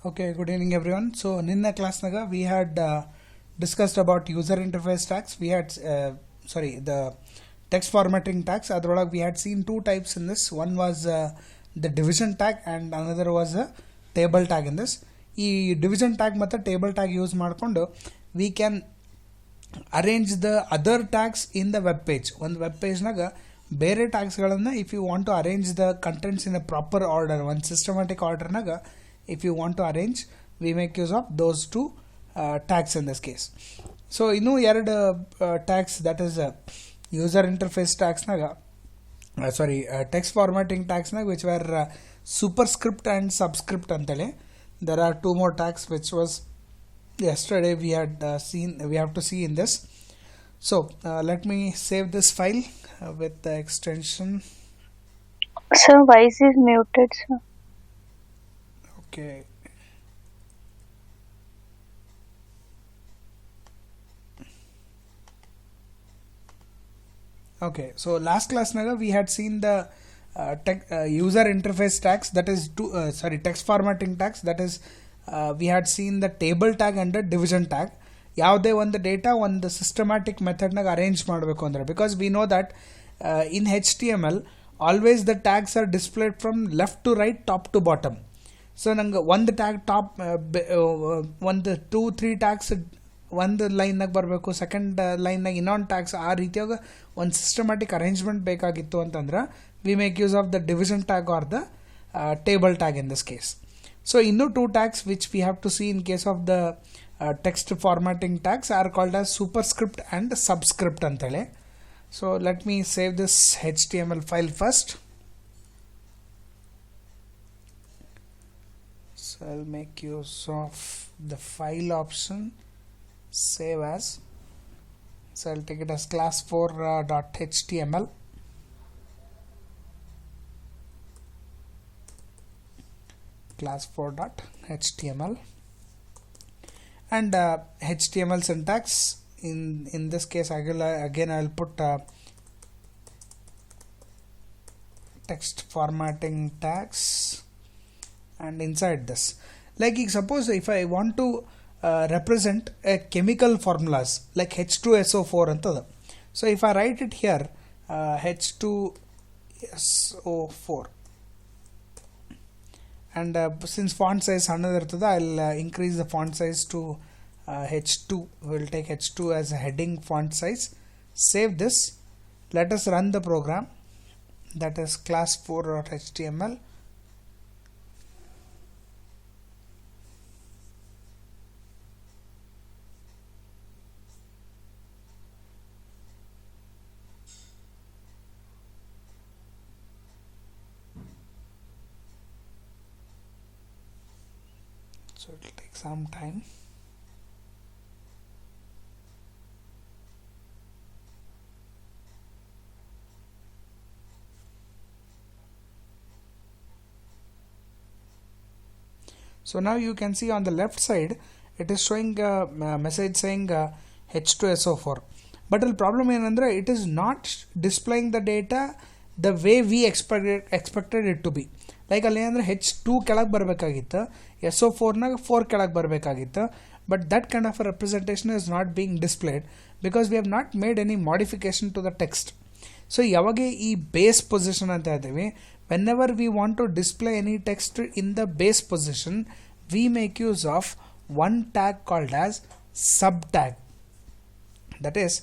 Okay, good evening everyone. So ninna class naga we had discussed about user interface tags. We had the text formatting tags. Adrolage we had seen two types in this. One was the division tag and another was a table tag in this. ಈ division tag ಮತ್ತು table tag use ಮಾಡಿಕೊಂಡು we can arrange the other tags in the web page. ಒಂದು web ಪೇಜ್ನಾಗ ಬೇರೆ ಟ್ಯಾಗ್ಸ್ಗಳನ್ನು if you want to arrange the contents in a proper order, one systematic orderನಾಗ if you want to arrange, we make use of those two tags in this case. So ಇನ್ನು ಎರಡು tags, that is user interface tagsನಾಗ text formatting tagsನಾಗ which were superscript and subscript ಅಂತೇಳಿ. There are two more tags which was yesterday we had seen. We have to see in this. So let me save this file with the extension. Sir, voice is muted, sir. Okay. Okay, so last class naga we had seen the user interface tags, that is text formatting tags, that is we had seen the table tag and the division tag. ಯಾವುದೇ ಒಂದು data ಒಂದು systematic ಮೆಥಡ್ನಾಗ arrange ಮಾಡಬೇಕು ಅಂದರೆ, because we know that in HTML always the tags are displayed from left to right, top to bottom. So ನಂಗೆ ಒಂದು tag top ಒಂದು 2-3 tags ಒಂದು ಲೈನ್ನಾಗ ಬರಬೇಕು, ಸೆಕೆಂಡ್ ಲೈನ್ನಾಗ ಇನ್ನೊಂದು ಟ್ಯಾಗ್ಸ್, ಆ ರೀತಿಯಾಗ ಒಂದು ಸಿಸ್ಟಮ್ಯಾಟಿಕ್ ಅರೇಂಜ್ಮೆಂಟ್ ಬೇಕಾಗಿತ್ತು ಅಂತಂದ್ರೆ we make use of the division tag or the table tag in this case. So ಇನ್ನೂ 2 tags which we have to see in case of the text formatting tags are called as superscript and subscript antele. So let me save this HTML file first. So I'll make use of the file option, save as. So I'll take it as class4.html. class4.html. And HTML syntax in this case again I'll put text formatting tags, and inside this, like suppose if I want to represent a chemical formulas like H2SO4 antada. So if I write it here H2SO4, and since font size another irtada, I'll increase the font size to H2. We'll take H2 as a heading font size. Save this. Let us run the program. That is class4.html. So it will take some time. So now you can see on the left side it is showing a message saying H2SO4, but the problem is it is not displaying the data the way we expected it to be. Like ಅಲ್ಲಿ ಅಂದರೆ H2 ಕೆಳಗೆ ಬರಬೇಕಾಗಿತ್ತು, SO4ನಾಗ 4 ಕೆಳಗೆ ಬರಬೇಕಾಗಿತ್ತು, but that kind of representation is not being displayed because we have not made any modification to the text. So ಯಾವಾಗ ಈ base position ಅಂತ ಹೇಳ್ತೀವಿ, whenever we want to display any text in the base position, we make use of one tag called as sub tag, that is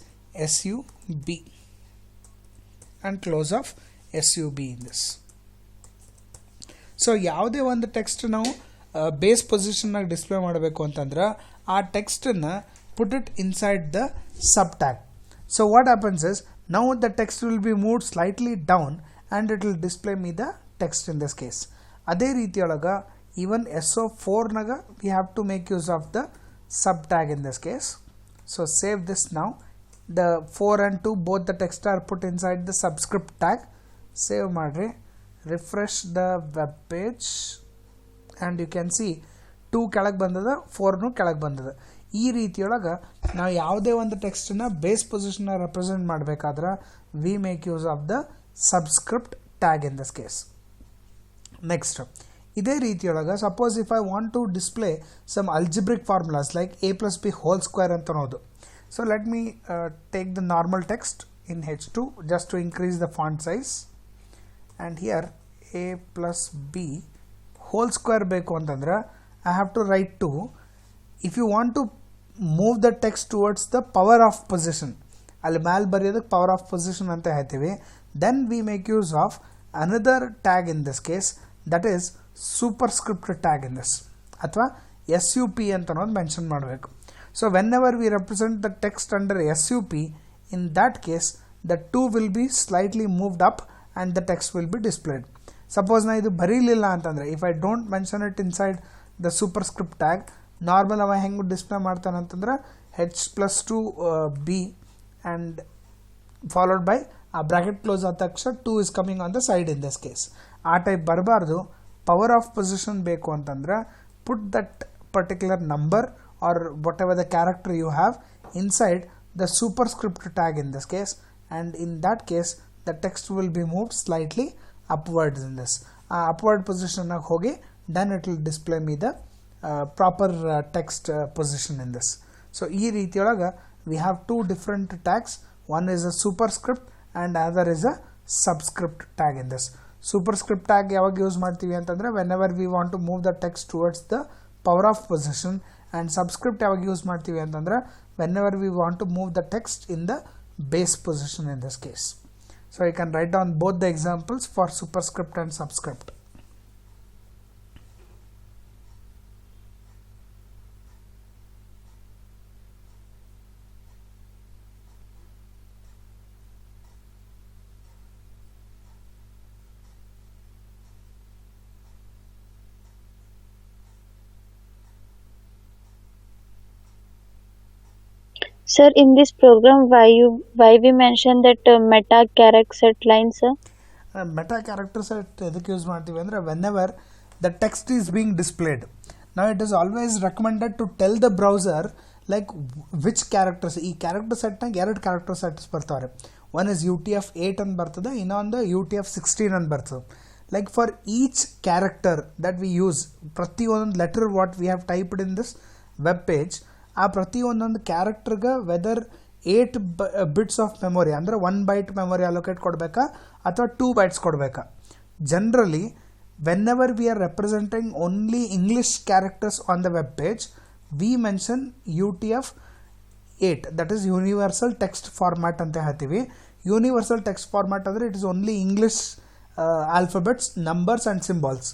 SUB, and close of SUB in this. So ಯಾವುದೇ ಒಂದು text ನಾವು base ಪೊಸಿಷನ್ನಾಗ display ಮಾಡಬೇಕು ಅಂತಂದ್ರೆ ಆ ಟೆಕ್ಸ್ಟನ್ನು put it inside the sub tag. So what happens is now the text will be moved slightly down and it will display me the text in this case. ಅದೇ ರೀತಿಯೊಳಗೆ even SO4ನಾಗ we have to make use of the sub tag in this case. So save this now. The 4 and 2 both the text are put inside the subscript tag. Save ಮಾಡ್ರಿ, refresh the web page and you can see 2 ಕೆಳಗೆ ಬಂದದ, 4 ಕೆಳಗೆ ಬಂದದ. ಈ ರೀತಿಯೊಳಗೆ ನಾವು ಯಾವುದೇ ಒಂದು ಟೆಕ್ಸ್ಟನ್ನ ಬೇಸ್ ಪೊಸಿಷನ್ ರೆಪ್ರೆಸೆಂಟ್ ಮಾಡಬೇಕಾದ್ರೆ we make use of the subscript tag in this case. Next ಇದೇ ರೀತಿಯೊಳಗೆ suppose if I want to display some algebraic formulas like a plus b whole square ಅಂತ ಅನ್ನೋದು. So let me take the normal text in H2 just to increase the font size, and here a plus b whole square ಬೇಕು ಅಂತಂದ್ರೆ I have to write to, if you want to move the text towards the power of position, ಅಲ್ಲಿ ಮ್ಯಾಲ್ ಬರೆಯೋದಕ್ಕೆ power of position ಅಂತ ಹೇಳ್ತೀವಿ, then we make use of another tag in this case, that is superscript tag in this, ಅಥವಾ SUP ಅಂತ ಅನ್ನೋದು mention ಮಾಡಬೇಕು. So whenever we represent the text under SUP, in that case the 2 will be slightly moved up and the text will be displayed. Suppose ನಾ ಇದು ಬರೀಲಿಲ್ಲ ಅಂತಂದರೆ, if I don't mention it inside the superscript tag, normal ಅವ ಹೆಂಗೆ display ಮಾಡ್ತಾನೆ ಅಂತಂದ್ರೆ H+2 B and followed by ಆ bracket close ಆದ ತಕ್ಷಣ 2 is coming on the side in this case. ಆ ಟೈಪ್ ಬರಬಾರ್ದು. ಪವರ್ ಆಫ್ ಪೊಸಿಷನ್ ಬೇಕು ಅಂತಂದ್ರೆ put that particular number or whatever the character you have inside the superscript tag in this case, and in that case the text will be moved slightly upwards in this upward position ag hogi, then it will display me the proper text position in this. So ee reetiyolaga we have two different tags, one is a superscript and other is a subscript tag in this. Superscript tag ಯಾವಾಗ use ಮಾಡ್ತೀವಿ ಅಂತಂದ್ರೆ whenever we want to move the text towards the power of position, and subscript ಯಾವಾಗ use ಮಾಡ್ತೀವಿ ಅಂತಂದ್ರೆ whenever we want to move the text in the base position in this case. So you can write down both the examples for superscript and subscript. Sir, in this program, why we mention that meta character set line, sir? Meta character set edhukku use ಮಾಡ್ತೀವಿ ಅಂದ್ರೆ whenever the text is being displayed. Now it is always recommended to tell the browser like which characters, ಈ character set ನಾಗ ಎರಡು character sets ಬರ್ತಾವೆ. One is UTF-8 ಅಂತ ಬರ್ತದೆ, ಇನ್ನೊಂದು UTF-16 ಅಂತ ಬರ್ತದೆ. Like for each character that we use, ಪ್ರತಿ ಒಂದೊಂದು letter what we have typed in this web page, ಆ ಪ್ರತಿ ಒಂದೊಂದು ಕ್ಯಾರೆಕ್ಟರ್ಗೆ ವೆದರ್ 8 ಬಿಟ್ಸ್ ಆಫ್ ಮೆಮೊರಿ ಅಂದರೆ 1 ಬೈಟ್ ಮೆಮೊರಿ ಅಲೋಕೇಟ್ ಕೊಡಬೇಕಾ ಅಥವಾ 2 ಬೈಟ್ಸ್ ಕೊಡಬೇಕಾ. Generally whenever we are representing only English characters on the web page, we mention UTF-8, that is universal text format ಅಂತ ಹೇಳ್ತೀವಿ. Universal text format ಅಂದರೆ it is only English alphabets, numbers and symbols.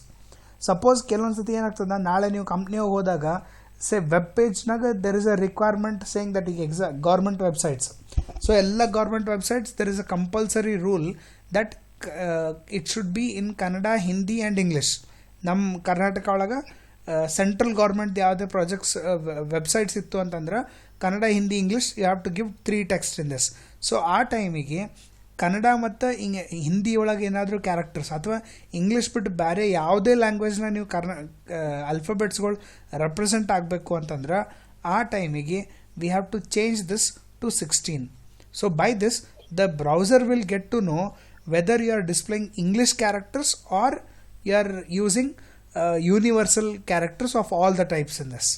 Suppose ಕೆಲವೊಂದು ಸತಿ ಏನಾಗ್ತದೆ, ನಾಳೆ ನೀವು ಕಂಪ್ನಿಗೆ ಹೋದಾಗ say web page naga there is a requirement saying that government websites, so ella government websites there is a compulsory rule that it should be in Kannada, Hindi and English. Nam Karnataka olaga central government yavade projects websites ittu antandra Kannada, Hindi, English you have to give 3 text in this. So ಆ ಟೈಮಿಗೆ ಕನ್ನಡ ಮತ್ತು ಹಿಂದಿ ಒಳಗೆ ಏನಾದರೂ characters ಅಥವಾ English ಬಿಟ್ಟು ಬೇರೆ ಯಾವುದೇ ಲ್ಯಾಂಗ್ವೇಜ್ನ ನೀವು ಆಲ್ಫಾಬೆಟ್ಸ್ಗಳು ರೆಪ್ರೆಸೆಂಟ್ ಆಗಬೇಕು ಅಂತಂದ್ರೆ ಆ ಟೈಮಿಗೆ we have to change this to 16. So by this the browser will get to know whether you are displaying English characters or you are using universal characters of all the types in this.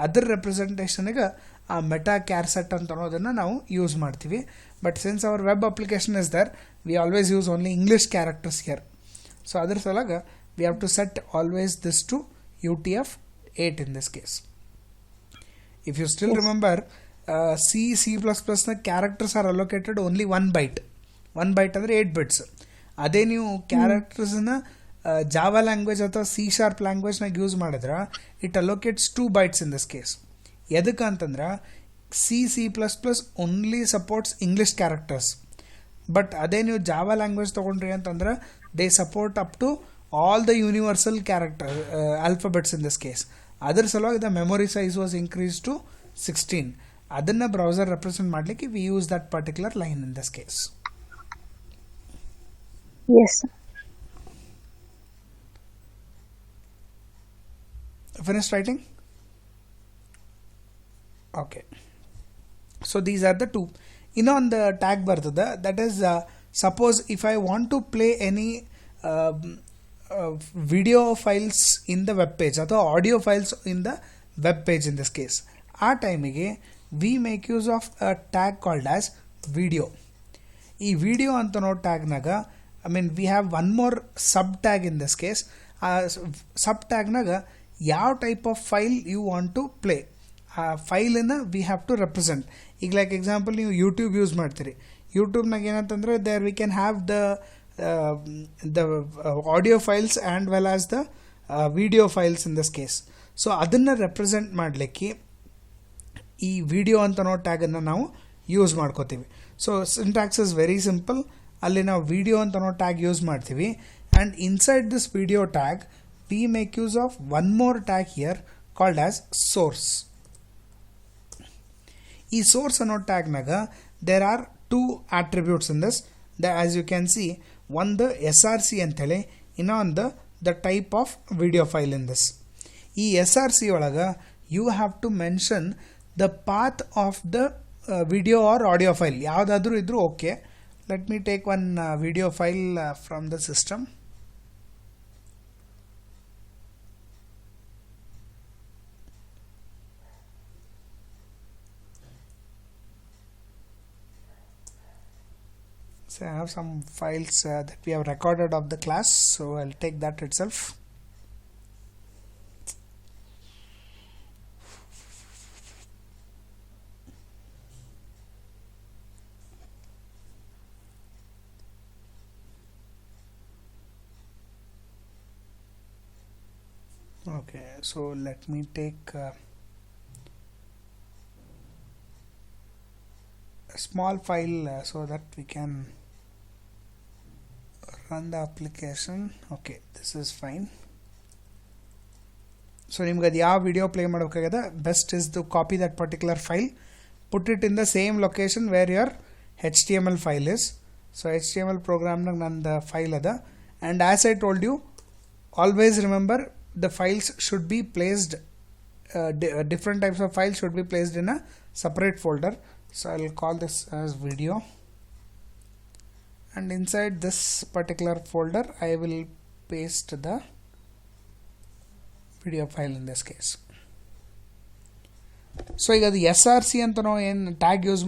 ಅದರ ರೆಪ್ರೆಸೆಂಟೇಷನ್ಗೆ ಆ meta ಕ್ಯಾರ್ಸೆಟ್ ಅಂತ ಅನ್ನೋದನ್ನು ನಾವು use ಮಾಡ್ತೀವಿ. But since our web application is there, we always use only English characters here. So ಅದ್ರ ಸಲಗ we have to set always this to UTF-8 in this case. If you still remember, C++ನ characters are allocated only 1 byte. 1 byte ಅಂದರೆ 8 bits. ಅದೇ ನೀವು ಕ್ಯಾರೆಕ್ಟರ್ಸನ್ನ Java language ಅಥವಾ C# ಲ್ಯಾಂಗ್ವೇಜ್ನಾಗ use ಮಾಡಿದ್ರೆ it allocates 2 bytes in this case. ಎದಕ್ಕೆ ಅಂತಂದ್ರೆ C++ only supports English characters. But ಅದೇ ನೀವು ಜಾವಾ ಲ್ಯಾಂಗ್ವೇಜ್ ತೊಗೊಂಡ್ರಿ ಅಂತಂದ್ರೆ they support up to all the universal character alphabets in this case. ಅದರ ಸಲುವಾಗಿ the memory size was increase to 16. ಅದನ್ನು browser represent ಮಾಡಲಿಕ್ಕೆ we use that particular line in this case. Yes. Finished writing? Okay. So these are the two. On the tag ಬರ್ತದೆ, that is suppose if I want to play any video files in the web page ಅಥವಾ audio files in the web page in this case. ಆ ಟೈಮಿಗೆ we make use of a tag called as video. ಈ video ಅಂತ no ಟ್ಯಾಗ್ನಾಗ we have one more sub tag in this case. ಆ sub ಟ್ಯಾಗ್ನಾಗ ಯಾವ type of file you want to play, ಆ ಫೈಲನ್ನು we have to represent. ಈಗ like example ನೀವು YouTube use ಮಾಡ್ತೀರಿ, ಯೂಟ್ಯೂಬ್ನಾಗ ಏನಂತಂದರೆ there we can have the audio files and well as the video files in this case. So ಅದನ್ನು represent ಮಾಡಲಿಕ್ಕೆ ಈ ವಿಡಿಯೋ ಅಂತ ನೋ ಟ್ಯಾಗನ್ನು ನಾವು ಯೂಸ್ ಮಾಡ್ಕೋತೀವಿ. So syntax is very simple. ಅಲ್ಲಿ ನಾವು ವಿಡಿಯೋ ಅಂತ ನೋ ಟ್ಯಾಗ್ ಯೂಸ್ ಮಾಡ್ತೀವಿ, and inside this video tag we make use of one more tag here called as source. ಈ ಸೋರ್ಸ್ ಅನ್ನೋ ಟ್ಯಾಗ್ನಾಗ there are two attributes in this. As you can see, ಒಂದು SRC ಅಂತೇಳಿ, ಇನ್ನೊಂದು the type of video file in this. ಈ SRC ಒಳಗೆ you have to mention the path of the video or audio file, ಯಾವುದಾದ್ರೂ ಇದ್ರೂ okay. Let me take one video file from the system. So I have some files that we have recorded of the class, so I'll take that itself. Okay, so let me take a small file so that we can run the application. Okay, this is fine. So ನಿಮ್ಗೆ ಅದು ಯಾವ video play ಮಾಡೋಕ್ಕಾಗದ, best is to copy that particular file, put it in the same location where your HTML file is. So HTML ಪ್ರೋಗ್ರಾಮ್ನಾಗ ನಂದು file ಅದ, and as I told you, always remember the files should be placed, different types of files should be placed in a separate folder. So I'll call this as video, and inside this particular folder I will paste the video file in this case. So ಈಗ ಅದು SRC ಅಂತನೋ ಏನು tag use,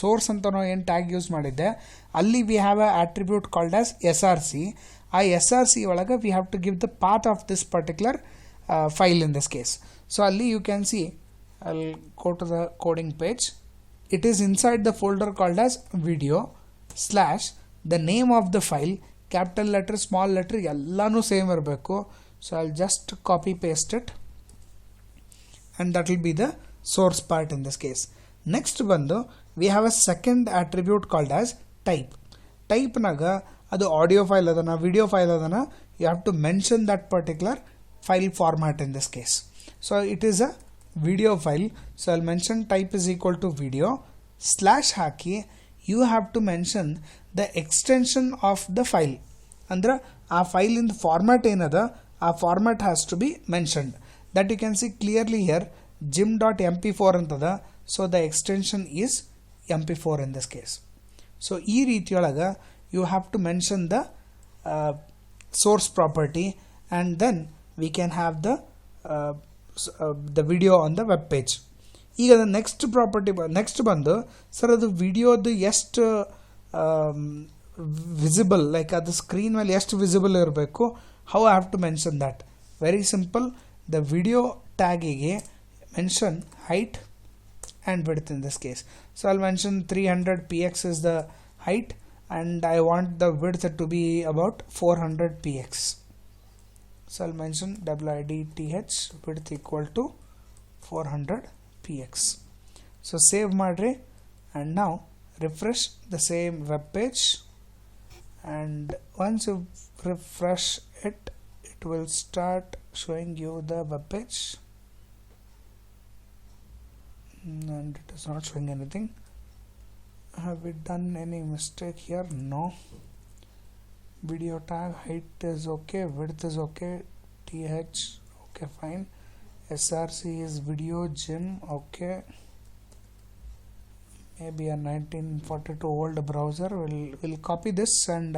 source ಅಂತನೋ ಏನು tag use ಮಾಡಿದ್ದೆ, ಅಲ್ಲಿ we have a attribute called as SRC. ಆ SRC ಒಳಗೆ we have to give the path of this particular file in this case. So ಅಲ್ಲಿ you can see, I will go to the coding page. It is inside the folder called as video slash the name of the file, capital letter small letter ಎಲ್ಲನೂ same ಇರಬೇಕು. So I will just copy paste it, and that will be the source part in this case. Next ಬಂದು we have a second attribute called as type. Type ನಾಗ ಅದು audio file ಅದನ್ನ, video file ಅದನ್ನ, you have to mention that particular file format in this case. So it is a video file, so I'll mention type is equal to video slash hockey you have to mention the extension of the file. ಅಂದ್ರೆ ಆ file ಇಂದ format ಏನದ, ಆ format has to be mentioned. that you can see clearly here, gim.mp4 ಅಂತದ. So the extension is MP4 in this case. So ಈ ರೀತಿಯೊಳಗೆ you have to mention the source property, and then we can have the video on the web page. ಈಗ ಅದು next property next ಬಂದು, sir ಅದು ವಿಡಿಯೋದು ಎಷ್ಟು visible, like ಅದು screen ಮೇಲೆ ಎಷ್ಟು ವಿಸಿಬಲ್ ಇರಬೇಕು, how I have to mention that. Very simple, the video ಟ್ಯಾಗಿಗೆ mention height and width in this case. So I'll mention 300 px is the height, and I want the width to be about 400 px. So I'll mention width width equal to 400 px. So save madre, and now refresh the same web page, and once you refresh it, it will start showing you the web page, and it is not showing anything. Have we done any mistake here? No. Video tag height is okay, width is okay, th okay, fine. SRC is video gym, okay. Maybe a 1942 old browser. We'll copy this and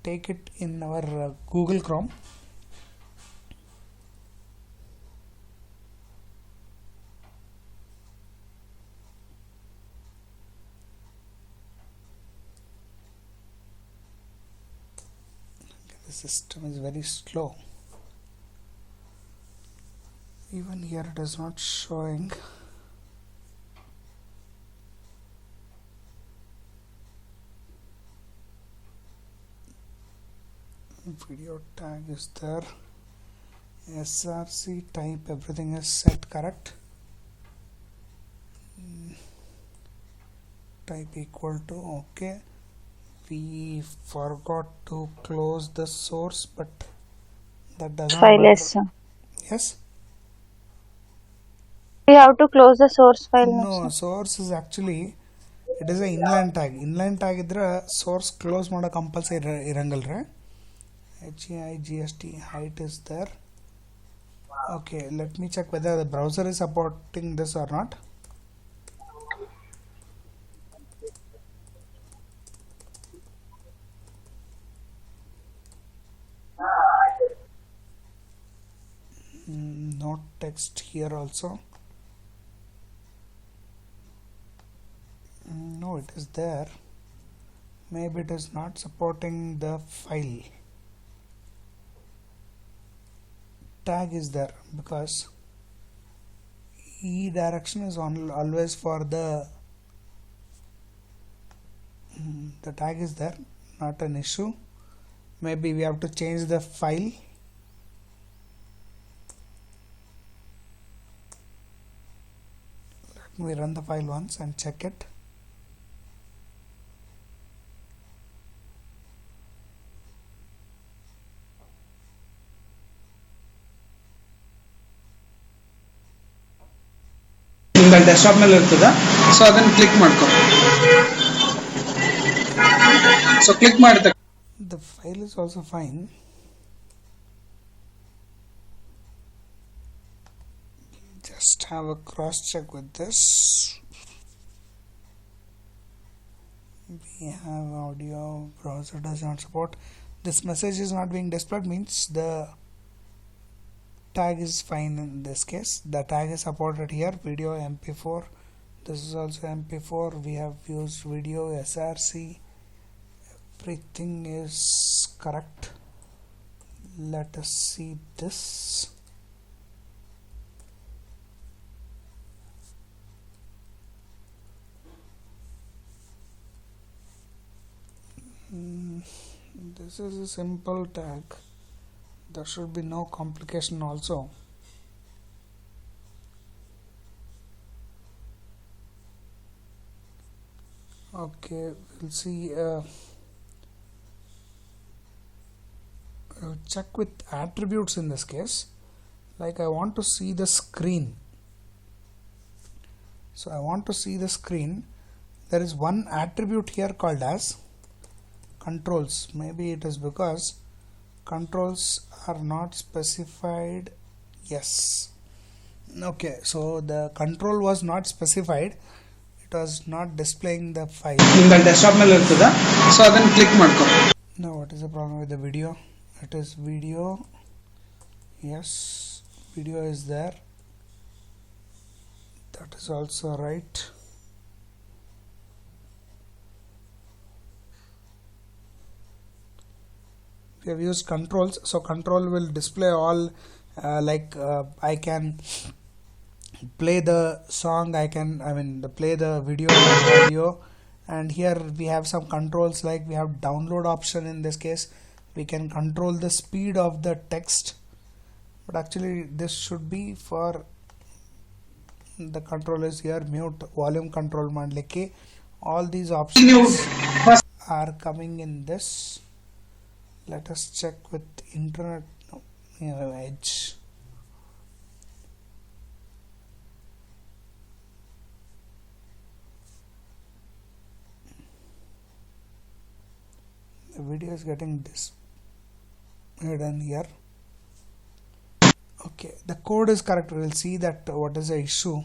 take it in our Google Chrome. The system is very slow. Even here it is not showing. Video tag is there. SRC type, everything is set correct. Type equal to, okay. We forgot to close the source, but that doesn't File, matter. yes, sir. Yes? We have to close the source file. No, source is actually, it is a inline tag. Inline tag idra source close mada compulsory irangalre. HEIGST height is there. Okay, let me check whether the browser is supporting this or not. No text here also. No, it is there. Maybe it is not supporting the file. Tag is there because E direction is always for the tag is there, not an issue. Maybe we have to change the file. Let me run the file once and check it. ನಿಮ್ಮಲ್ಲಿ desktop ಮೇಲೆ ಇರ್ತದ so ಅದನ್ನ click ಮಾಡ್ಕೊ so click ಮಾಡಿದ The file is also fine. Just have a cross check with this. We have audio, browser does not support. This message is not being displayed, means the tag is fine in this case. The tag is supported here. Video MP4, this is also MP4. We have used video SRC. Everything is correct. Let us see this. This is a simple tag. There should be no complication also. Okay, we'll see. Check with attributes in this case. Like I want to see the screen. So I want to see the screen. There is one attribute here called as controls. Maybe it is because controls are not specified. Yes. Okay, so the control was not specified. It was not displaying the file. ನಿಮ್ಮಲ್ಲಿ desktop ಮೇಲೆ ಇರ್ತದ so ಅದನ್ನ click ಮಾಡ್ಕೊ Now what is the problem with the video? It is video. Yes, video is there. That is also right. We have used controls, so control will display all I can play the song, play the video and audio, and here we have some controls, like we have download option. In this case we can control the speed of the text, but actually this should be for the control is here, mute, volume control madlikke. All these options are coming in this. Let us check with internet. Edge. The video is getting this hidden here. Okay, the code is correct. We will see that what is the issue,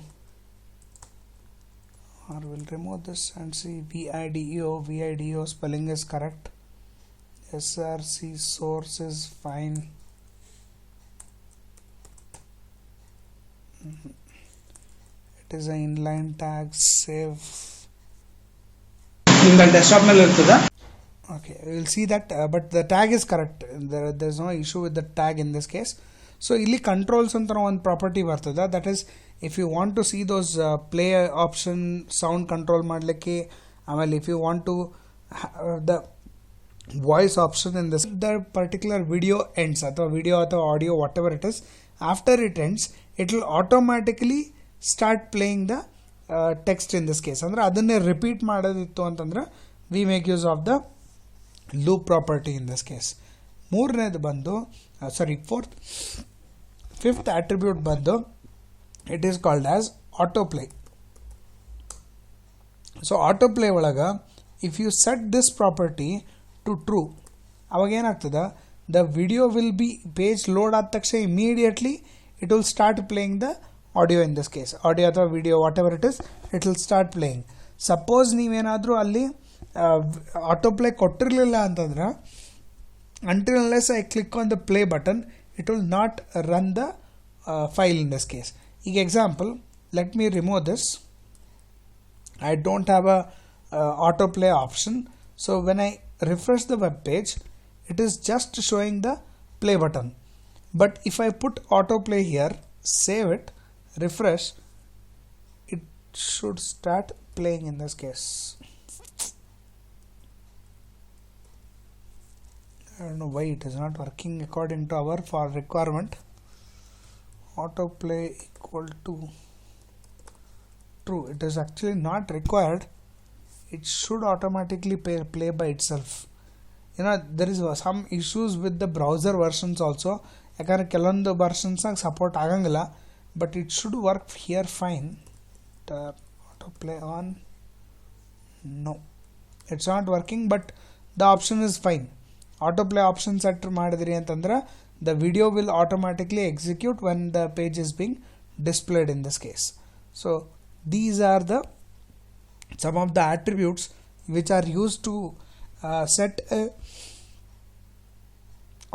or we'll remove this and see. VIDEO spelling is correct. src source is fine. It is an inline tag. Save. ನಿಮ್ಗೆ desktop ಮೇಲೆ ಇರ್ತದ. Okay, we will see that, but the tag is correct. There's no issue with the tag in this case. So ಇಲ್ಲಿ controls ಅಂತ ಒಂದು property ಬರ್ತದೆ. That is, if you want to see those play option, sound control ಮಾಡಲಿಕ್ಕೆ, ಆಮೇಲೆ if you want to the voice option in this, the particular video ends ಅಥವಾ video ಅಥವಾ audio whatever it is, after it ends it will automatically start playing the text in this case. ಅಂದ್ರೆ ಅದನ್ನೇ repeat ಮಾಡೋದಿತ್ತು ಅಂತಂದ್ರೆ we make use of the loop property in this case. ಮೂರನೇದು ಬಂದು fifth attribute ಬಂದು it is called as autoplay. So autoplay ಒಳಗ if you set this property to true, ಅವಾಗ ಏನಾಗ್ತದ, the video will be page load ಆದ ತಕ್ಷಣ immediately it will start playing the audio in this case, audio ಅಥವಾ video whatever it is, it will start playing. Suppose ನೀವೇನಾದರೂ ಅಲ್ಲಿ autoplay ಕೊಟ್ಟಿರಲಿಲ್ಲ ಅಂತಂದ್ರೆ until unless I click on the play button it will not run the file in this case. ಈಗ example, let me remove this. I don't have a autoplay option, so when I refresh the web page it is just showing the play button. But if I put autoplay here, save it, refresh, it should start playing in this case. I don't know why it is not working according to our requirement. Autoplay equal to true. It is actually not required. It should automatically play by itself. You know, there is some issues with the browser versions also. ಯಾಕಂದ್ರೆ ಕೆಲವೊಂದು ವರ್ಷನ್ಸ್ನಾಗ support ಆಗಂಗಿಲ್ಲ, but it should work here fine. autoplay on, no, it's not working, but the option is fine. Autoplay option set ಮಾಡಿದ್ರಿ ಅಂತಂದ್ರೆ the video will automatically execute when the page is being displayed in this case. So these are the some of the attributes which are used to set a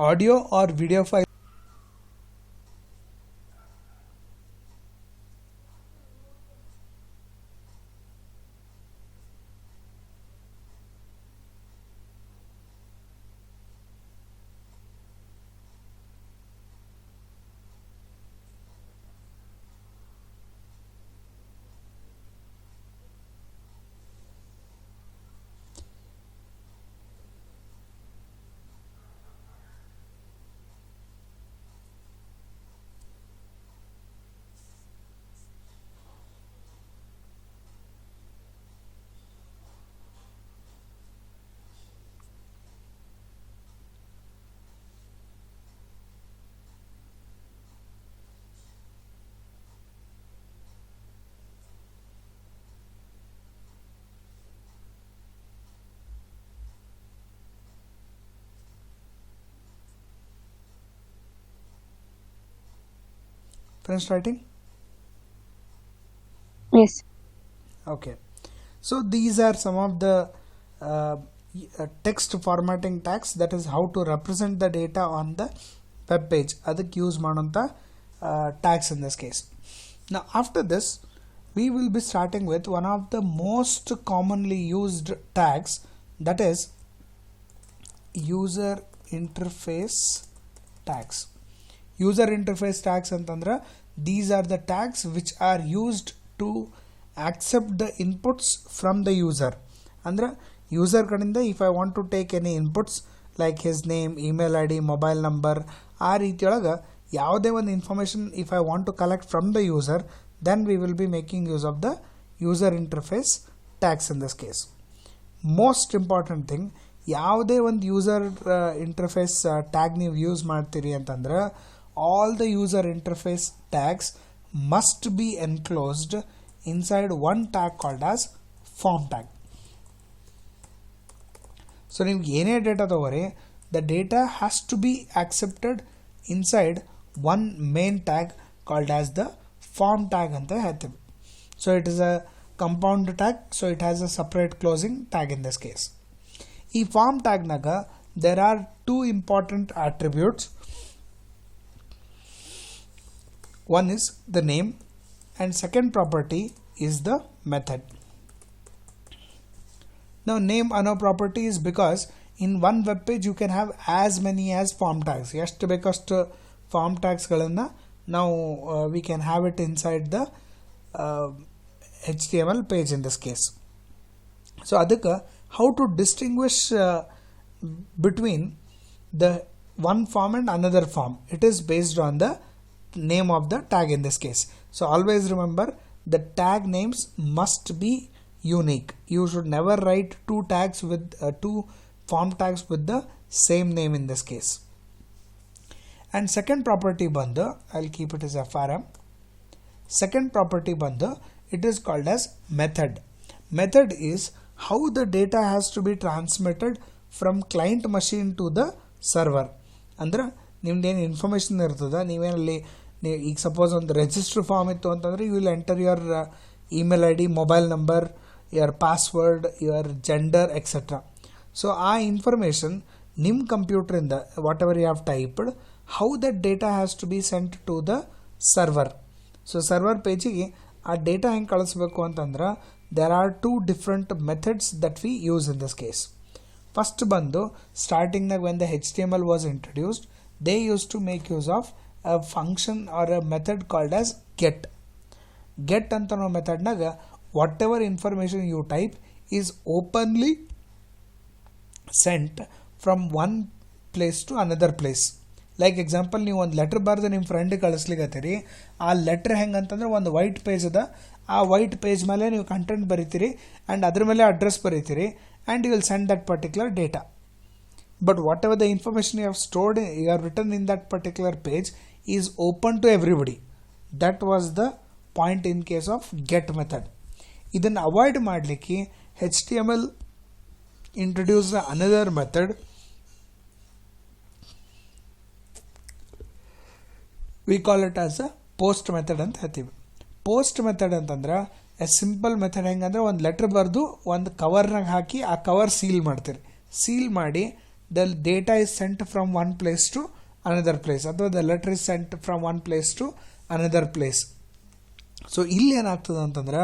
audio or video file. Finished writing? Yes. Okay. So these are some of the text formatting tags, that is how to represent the data on the web page. ಅದಕ್ಕೆ use ಮಾಡೋಂಥ tags in this case. Now after this we will be starting with one of the most commonly used tags, that is user interface tags. User interface tags ಅಂತಂದ್ರೆ these are the tags which are used to accept the inputs from the user. ಅಂದ್ರೆ user ಕಡೆಯಿಂದ if I want to take any inputs like his name, email ID, mobile number, ಆ ರೀತಿಯೊಳಗೆ ಯಾವುದೇ ಒಂದು information if I want to collect from the user, then we will be making use of the user interface tags in this case. Most important thing, ಯಾವುದೇ ಒಂದು user interface tag ನೀವು use ಮಾಡ್ತೀರಿ ಅಂತಂದ್ರೆ all the user interface tags must be enclosed inside one tag called as form tag. So ನಿಮ್ಗೆ ಏನೇ data ತಗೋರಿ, the data has to be accepted inside one main tag called as the form tag ಅಂತ ಹೇಳ್ತೀವಿ. So it is a compound tag, so it has a separate closing tag in this case. ಈ form ಟ್ಯಾಗ್ನಾಗ there are two important attributes. One is the name and second property is the method. Now name ಅನ್ನೋ property is because in one web page you can have as many as form tags. ಎಷ್ಟು ಬೇಕಷ್ಟು form tags ಗಳನ್ನು ನಾವು we can have it inside the HTML page in this case. So ಅದಕ್ಕೆ how to distinguish between the one form and another form, it is based on the name of the tag in this case. So always remember the tag names must be unique. You should never write two tags with two form tags with the same name in this case. And second property bandu, I'll keep it as FRM. Second property bandu, it is called as method. Method is how the data has to be transmitted from client machine to the server. ಅಂದ್ರೆ ನಿಮ್ದೇನು information ಇರ್ತದೆ, ನೀವೇನಲ್ಲಿ ಈಗ suppose ಒಂದು register form ಇತ್ತು ಅಂತಂದರೆ you will enter your email I D, mobile number, your password, your gender etcetera. So ಆ information ನಿಮ್ಮ ಕಂಪ್ಯೂಟ್ರಿಂದ whatever you have typed, how that data has to be sent to the server. So server ಪೇಜಿಗೆ ಆ data ಹೆಂಗೆ ಕಳಿಸ್ಬೇಕು ಅಂತಂದ್ರೆ there are two different methods that we use in this case. First bandu starting when the HTML was introduced, they used to make use of a function or a method called as get. Get anta no method naga whatever information you type is openly sent from one place to another place. Like example ನೀವು ಒಂದು letter ಬರೆದು ನಿಮ್ಮ ಫ್ರೆಂಡಿಗೆ ಕಳಿಸ್ಲಿಕ್ಕತ್ತೀರಿ, ಆ letter ಹೆಂಗೆ ಅಂತಂದ್ರೆ ಒಂದು white page ಅದ, ಆ ವೈಟ್ ಪೇಜ್ ಮೇಲೆ ನೀವು ಕಂಟೆಂಟ್ ಬರೀತೀರಿ ಆ್ಯಂಡ್ ಅದ್ರ ಮೇಲೆ ಅಡ್ರೆಸ್ ಬರೀತೀರಿ and you will send that particular data. But whatever the information you have stored you have written in that particular page is open to everybody. That was the point in case of get method. ಇದನ್ನು avoid ಮಾಡಲಿಕ್ಕೆ HTML introduce another method. We call it as a post method ಅಂತ ಹೇಳ್ತೀವಿ. Post method ಅಂತಂದ್ರೆ a simple method ಹೆಂಗಂದ್ರೆ ಒಂದು letter ಬರೆದು ಒಂದು ಕವರ್ನಾಗ ಹಾಕಿ ಆ ಕವರ್ ಸೀಲ್ ಮಾಡ್ತೀರಿ. ಸೀಲ್ ಮಾಡಿ the data is sent from one place to another place, ಅಥವಾ the letter is sent from one place to another place. So ಇಲ್ಲಿ ಏನಾಗ್ತದೆ ಅಂತಂದ್ರೆ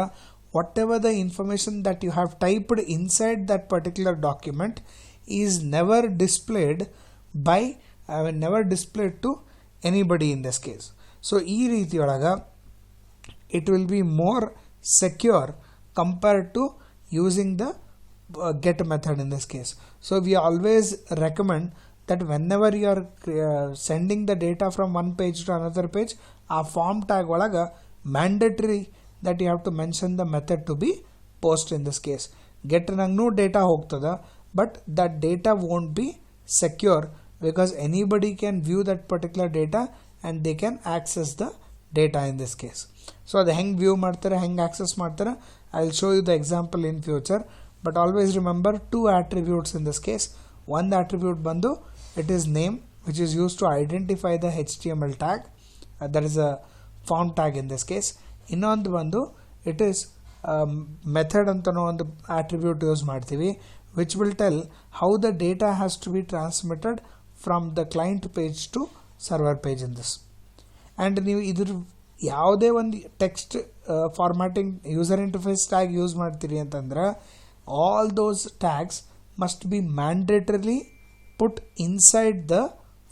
whatever the information that you have typed inside that particular document is never displayed to anybody in this case. So ee ರೀತಿ ಒಳಗ it will be more secure compared to using the get method in this case. So we always recommend that whenever you are sending the data from one page to another page, a form tag ಒಳಗ mandatory that you have to mention the method to be post in this case. Get ನಂಗೂ data ಹೋಗ್ತದ, but that data won't be secure because anybody can view that particular data and they can access the data in this case. So the hang view ಮಾಡ್ತಾರೆ, ಹೆಂಗೆ access ಮಾಡ್ತಾರೆ, I will show you the example in future. But always remember two attributes in this case. One attribute bandu, it is name, which is used to identify the HTML tag, that is a form tag in this case. ಇನ್ನೊಂದು ಬಂದು it is method ಅಂತನೋ ಒಂದು attribute use ಮಾಡ್ತೀವಿ, which will tell how the data has to be transmitted from the client page to server page in this. And ನೀವು ಇದ್ರ ಯಾವುದೇ ಒಂದು text formatting user interface tag use ಮಾಡ್ತೀರಿ ಅಂತಂದ್ರೆ all those tags must be mandatorily put inside the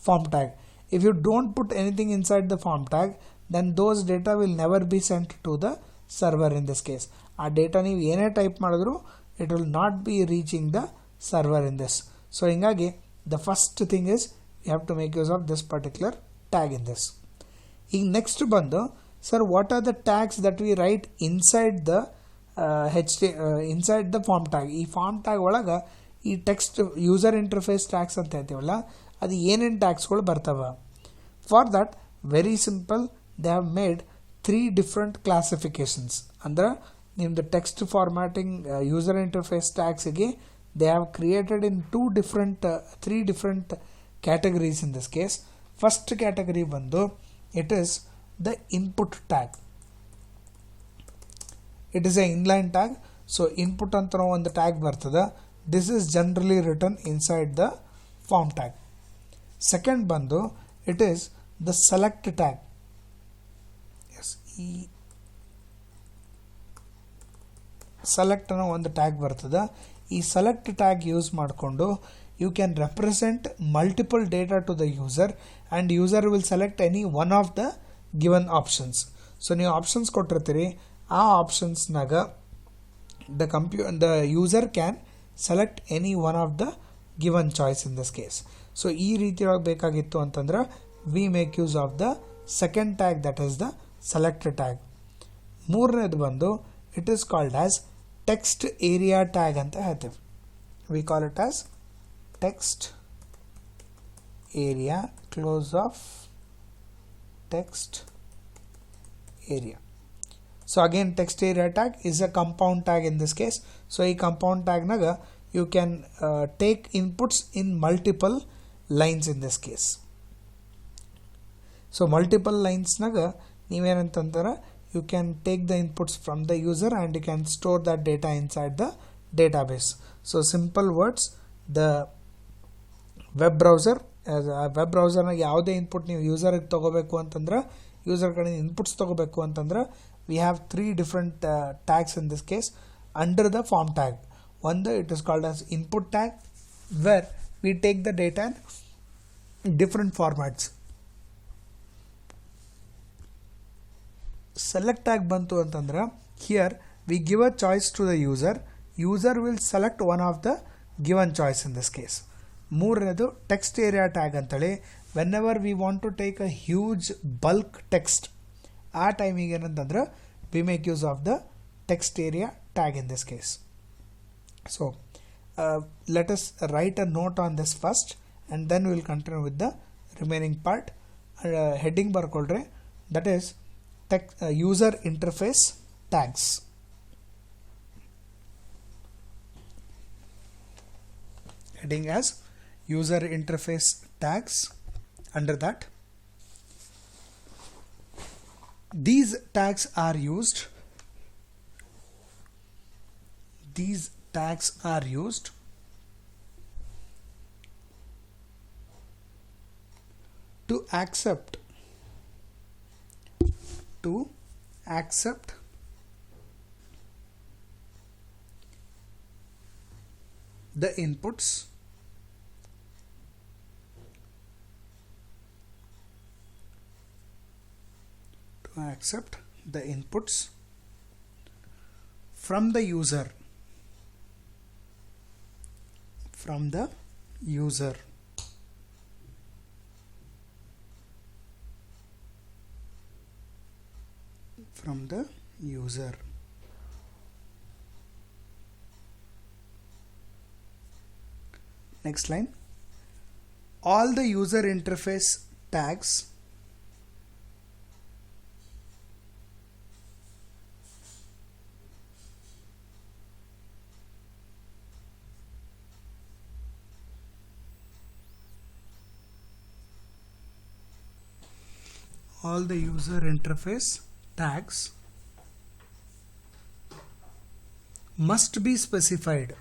form tag. If you don't put anything inside the form tag then those data will never be sent to the server in this case. ಆ data ನೀವು ಏನೇ type ಮಾಡಿದ್ರು it will not be reaching the server in this. So ಹಿಂಗಾಗಿ the first thing is you have to make use of this particular tag in this. Next bandu, sir, what are the tags that we write inside the inside the form tag? ಈ form tag ಒಳಗೆ ಈ text user interface tags ಅಂತ ಹೇಳ್ತೀವಲ್ಲ, ಅದು ಏನೇನು ಟ್ಯಾಗ್ಸ್ಗಳು ಬರ್ತವೆ. For that very simple, they have made 3 different classifications. ಅಂದ್ರೆ ನಿಮ್ದು ಟೆಕ್ಸ್ಟ್ ಫಾರ್ಮ್ಯಾಟಿಂಗ್ ಯೂಸರ್ ಇಂಟರ್ಫೇಸ್ ಟ್ಯಾಗ್ಸಿಗೆ they have created in 3 different categories in this case. First category bandu, it is the input tag. It is a inline tag. So input antano ಒಂದು tag ಬರ್ತದೆ. This is generally written inside the form tag. Second ಬಂದು it is the select tag. Yes, ಈ select ಅನ್ನೋ ಒಂದು tag ಬರ್ತದೆ. ಈ select tag use ಮಾಡಿಕೊಂಡು you can represent multiple data to the user and user will select any one of the given options. So ನೀವು options ಕೊಟ್ಟಿರ್ತೀರಿ, ಆ ಆಪ್ಷನ್ಸ್ನಾಗ the user can select any one of the given choice in this case. So ಈ ರೀತಿಯಾಗಿ ಬೇಕಾಗಿತ್ತು ಅಂತಂದ್ರೆ we make use of the second tag, that is the select tag. ಮೂರನೇದು ಬಂದು it is called as text area tag ಅಂತ ಹೇಳ್ತೀವಿ. We call it as text area, close of text area. So again text area tag is a compound tag in this case. So ಈ compound tag naga you can take inputs in multiple lines in this case. So multiple lines naga ನೀವೇನಂತಂದ್ರೆ you can take the inputs from the user and you can store that data inside the database. So simple words, the web ಬ್ರೌಸರ್ನಾಗ ಯಾವುದೇ input ನೀವು ಯೂಸರ್ಗೆ ತೊಗೋಬೇಕು ಅಂತಂದ್ರೆ, user ಕಡೆ inputs ತೊಗೋಬೇಕು ಅಂತಂದ್ರೆ we have 3 different tags in this case under the form tag. One, it is called as input tag, where we take the data in different formats. Select tag bantu antandra, here we give a choice to the user will select one of the given choice in this case. ಮೂರನೇದು text area tag ಅಂತೇಳಿ, whenever we want to take a huge bulk text, ಆ ಟೈಮಿಗೆ ಏನಂತಂದ್ರೆ we make use of the text area tag in this case. So let us write a note on this first and then will continue with the remaining part. Heading ಬರ್ಕೊಳ್ರಿ, that is user interface tags. Heading as user interface tags. Under that, these tags are used to accept the inputs from the user Next line, all the user interface tags must be specified.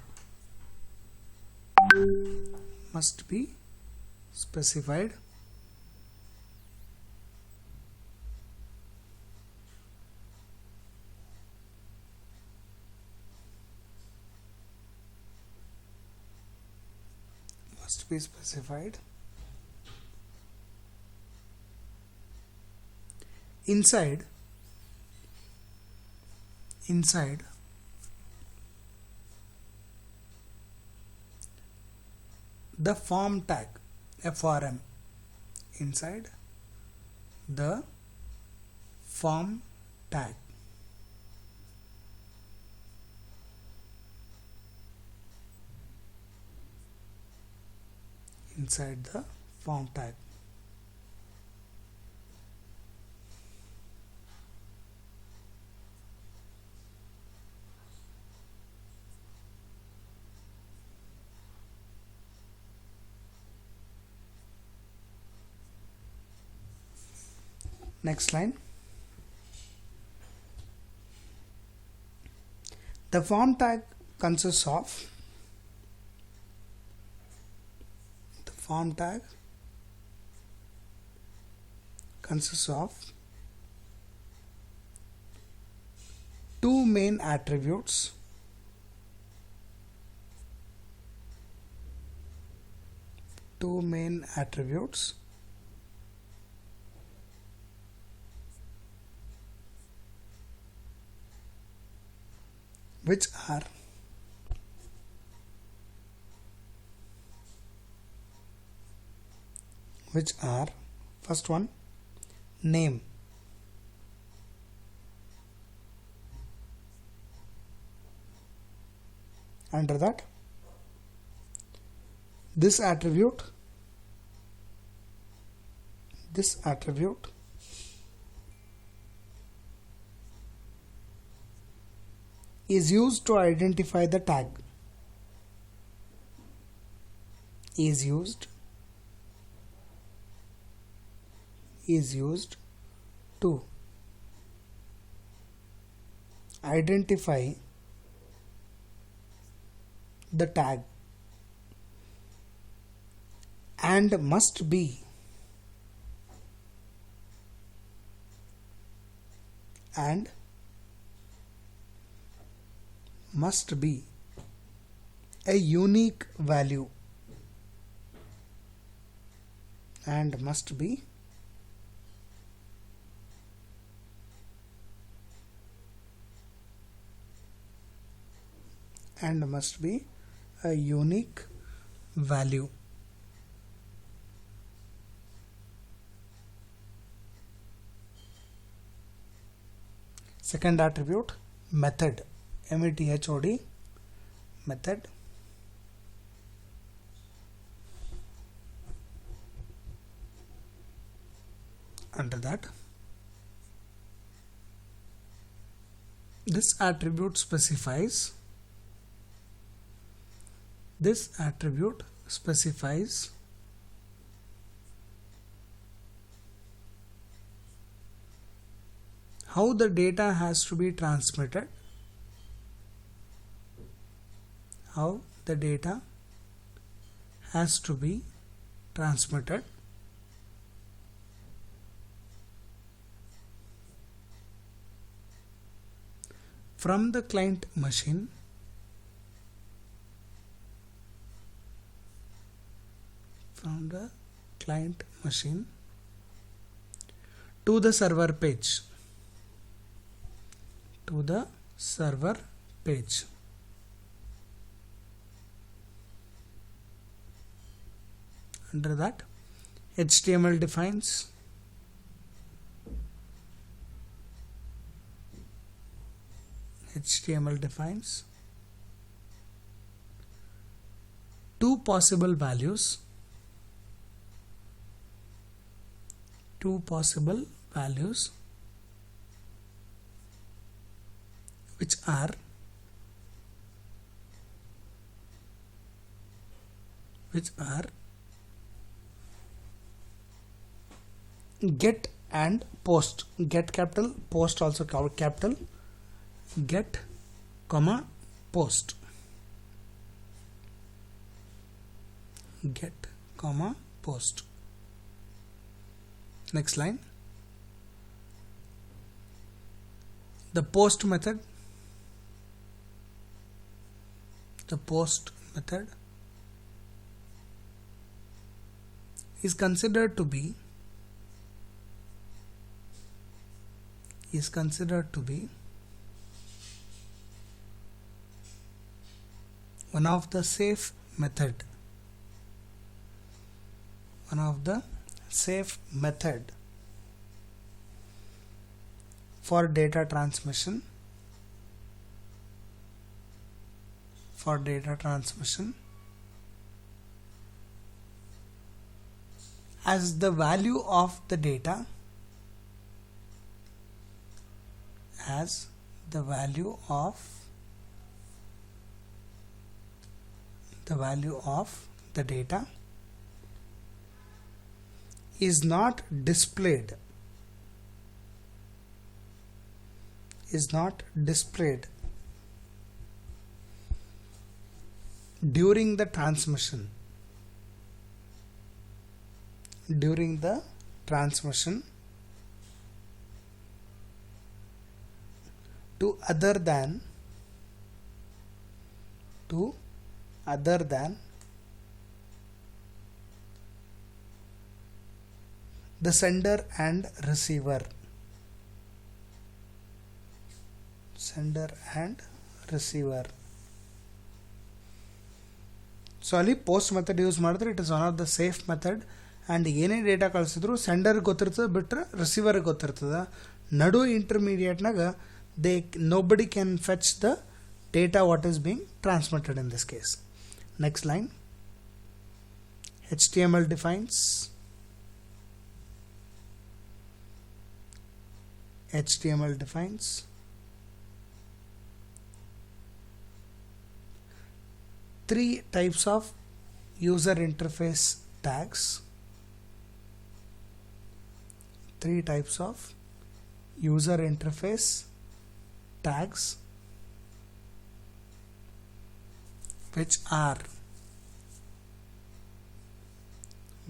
Inside the form tag, FRM, inside the form tag, inside the form tag. Next line, the form tag consists of form tag consists of two main attributes, which are first one, name, under that this attribute is used to identify the tag, is used to identify the tag and must be a unique value, and must be a unique value. Second attribute, method, method, method. Under that, this attribute specifies how the data has to be transmitted, from the client machine to the server page, Under that, HTML defines two possible values, which are get and post. Get capital, post also capital. Get, comma, post. Get, comma, post. Next line. The post method is considered to be one of the safe method for data transmission as the value of the data is not displayed during the transmission, during the transmission to other than the sender and receiver. So ಅಲ್ಲಿ post method use ಮಾಡಿದ್ರೆ it is one of the safe method. And ಏನೇ data ಕಳಿಸಿದ್ರು ಸೆಂಡರ್ಗೆ ಗೊತ್ತಿರ್ತದೆ, ಬಿಟ್ಟರೆ ರಿಸೀವರ್ಗೆ ಗೊತ್ತಿರ್ತದೆ. ನಡು ಇಂಟರ್ಮೀಡಿಯೇಟ್ನಾಗ nobody can fetch the data what is being transmitted in this case. Next line, HTML defines three types of user interface tags.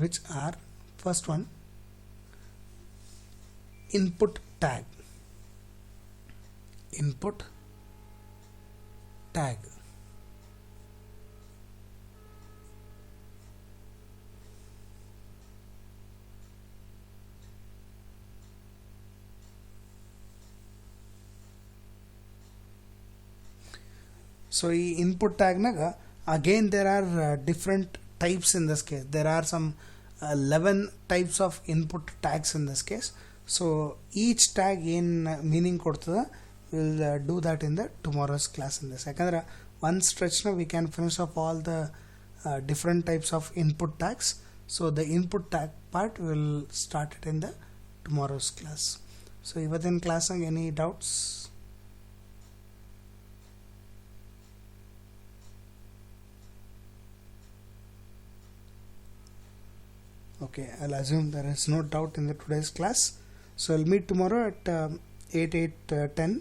Which are first one, input tag. So ಈ input tag ನಾಗ again there are different types in this case. There are some 11 types of input tags in this case. So each tag in meaning ಕೊಡ್ತದ, we'll do that in the tomorrow's class in this. ಯಾಕಂದ್ರೆ one stretch now we can finish up all the different types of input tags. So the input tag part will start it in the tomorrow's class. So ಇವತ್ತಿನ class ನಾಗ any doubts? Okay, I'll assume there is no doubt in the today's class. So I'll meet tomorrow at 8:10